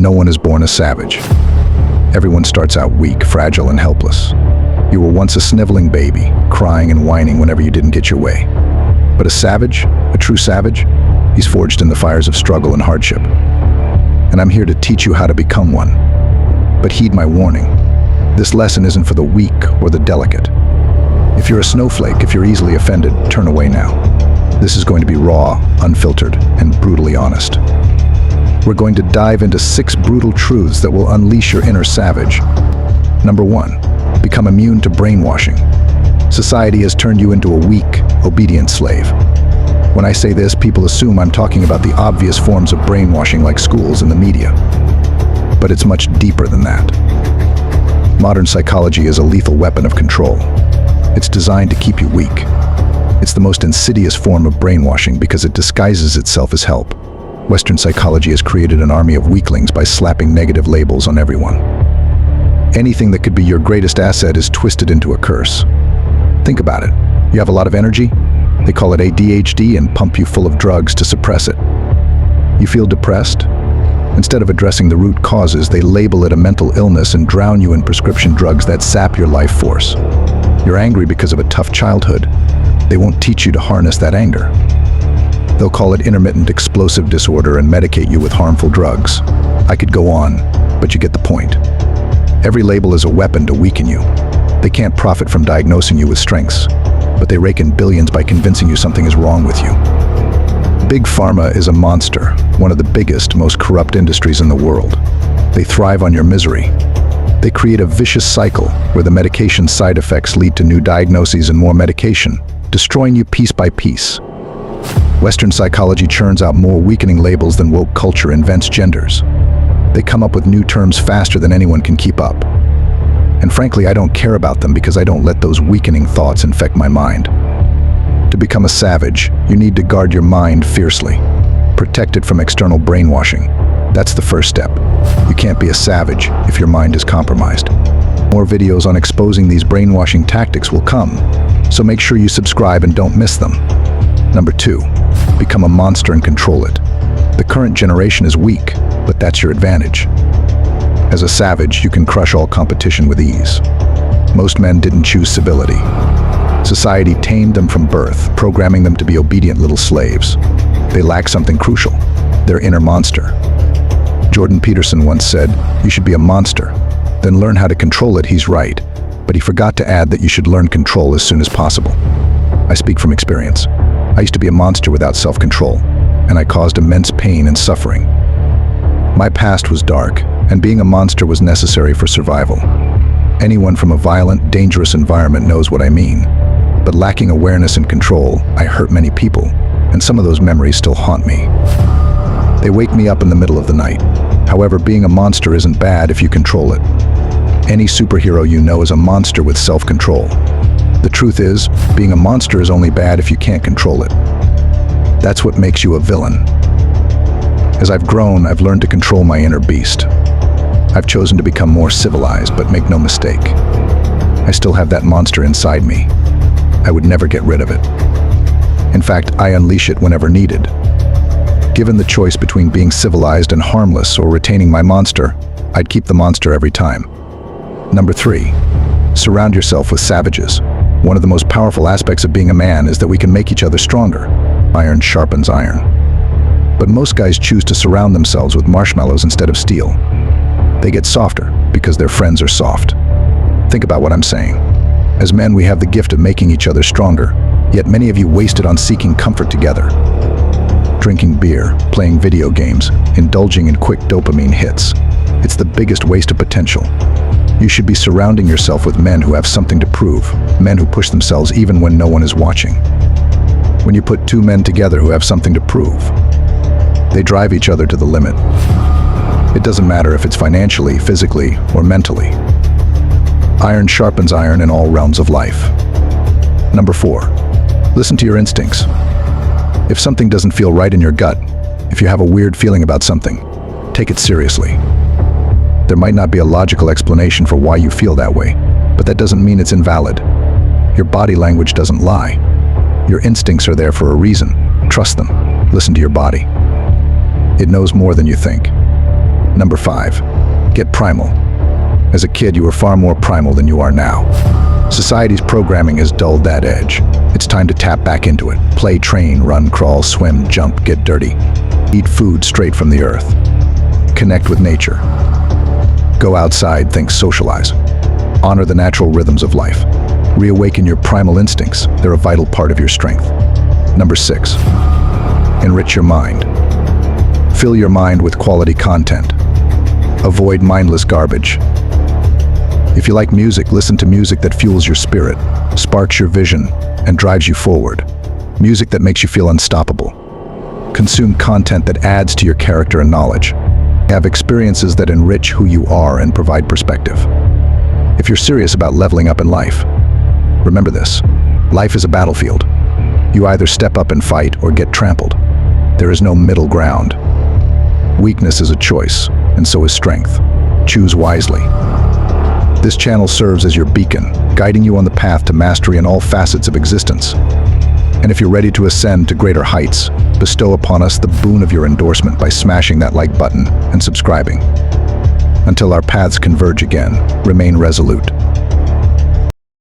No one is born a savage. Everyone starts out weak, fragile, and helpless. You were once a sniveling baby, crying and whining whenever you didn't get your way. But a savage, a true savage, he's forged in the fires of struggle and hardship. And I'm here to teach you how to become one. But heed my warning. This lesson isn't for the weak or the delicate. If you're a snowflake, if you're easily offended, turn away now. This is going to be raw, unfiltered, and brutally honest. We're going to dive into 6 brutal truths that will unleash your inner savage. Number 1, become immune to brainwashing. Society has turned you into a weak, obedient slave. When I say this, people assume I'm talking about the obvious forms of brainwashing like schools and the media. But it's much deeper than that. Modern psychology is a lethal weapon of control. It's designed to keep you weak. It's the most insidious form of brainwashing because it disguises itself as help. Western psychology has created an army of weaklings by slapping negative labels on everyone. Anything that could be your greatest asset is twisted into a curse. Think about it. You have a lot of energy? They call it ADHD and pump you full of drugs to suppress it. You feel depressed? Instead of addressing the root causes, they label it a mental illness and drown you in prescription drugs that sap your life force. You're angry because of a tough childhood. They won't teach you to harness that anger. They'll call it intermittent explosive disorder and medicate you with harmful drugs. I could go on, but you get the point. Every label is a weapon to weaken you. They can't profit from diagnosing you with strengths, but they rake in billions by convincing you something is wrong with you. Big Pharma is a monster, one of the biggest, most corrupt industries in the world. They thrive on your misery. They create a vicious cycle where the medication side effects lead to new diagnoses and more medication, destroying you piece by piece. Western psychology churns out more weakening labels than woke culture invents genders. They come up with new terms faster than anyone can keep up. And frankly, I don't care about them because I don't let those weakening thoughts infect my mind. To become a savage, you need to guard your mind fiercely. Protect it from external brainwashing. That's the first step. You can't be a savage if your mind is compromised. More videos on exposing these brainwashing tactics will come, so make sure you subscribe and don't miss them. Number 2, become a monster and control it. The current generation is weak, but that's your advantage. As a savage, you can crush all competition with ease. Most men didn't choose civility. Society tamed them from birth, programming them to be obedient little slaves. They lack something crucial, their inner monster. Jordan Peterson once said, "You should be a monster, then learn how to control it." He's right, but he forgot to add that you should learn control as soon as possible. I speak from experience. I used to be a monster without self-control, and I caused immense pain and suffering. My past was dark, and being a monster was necessary for survival. Anyone from a violent, dangerous environment knows what I mean. But lacking awareness and control, I hurt many people, and some of those memories still haunt me. They wake me up in the middle of the night. However, being a monster isn't bad if you control it. Any superhero you know is a monster with self-control. The truth is, being a monster is only bad if you can't control it. That's what makes you a villain. As I've grown, I've learned to control my inner beast. I've chosen to become more civilized, but make no mistake, I still have that monster inside me. I would never get rid of it. In fact, I unleash it whenever needed. Given the choice between being civilized and harmless or retaining my monster, I'd keep the monster every time. Number 3, surround yourself with savages. One of the most powerful aspects of being a man is that we can make each other stronger. Iron sharpens iron. But most guys choose to surround themselves with marshmallows instead of steel. They get softer because their friends are soft. Think about what I'm saying. As men, we have the gift of making each other stronger, yet many of you waste it on seeking comfort together. Drinking beer, playing video games, indulging in quick dopamine hits. It's the biggest waste of potential. You should be surrounding yourself with men who have something to prove, men who push themselves even when no one is watching. When you put 2 men together who have something to prove, they drive each other to the limit. It doesn't matter if it's financially, physically, or mentally. Iron sharpens iron in all realms of life. Number 4, listen to your instincts. If something doesn't feel right in your gut, if you have a weird feeling about something, take it seriously. There might not be a logical explanation for why you feel that way, but that doesn't mean it's invalid. Your body language doesn't lie. Your instincts are there for a reason. Trust them. Listen to your body. It knows more than you think. Number 5. Get primal. As a kid, you were far more primal than you are now. Society's programming has dulled that edge. It's time to tap back into it. Play, train, run, crawl, swim, jump, get dirty. Eat food straight from the earth. Connect with nature. Go outside, think, socialize. Honor the natural rhythms of life. Reawaken your primal instincts. They're a vital part of your strength. Number 6. Enrich your mind. Fill your mind with quality content. Avoid mindless garbage. If you like music, listen to music that fuels your spirit, sparks your vision, and drives you forward. Music that makes you feel unstoppable. Consume content that adds to your character and knowledge. Have experiences that enrich who you are and provide perspective. If you're serious about leveling up in life, remember this: life is a battlefield. You either step up and fight or get trampled. There is no middle ground. Weakness is a choice, and so is strength. Choose wisely. This channel serves as your beacon, guiding you on the path to mastery in all facets of existence. And if you're ready to ascend to greater heights, bestow upon us the boon of your endorsement by smashing that like button and subscribing. Until our paths converge again, remain resolute.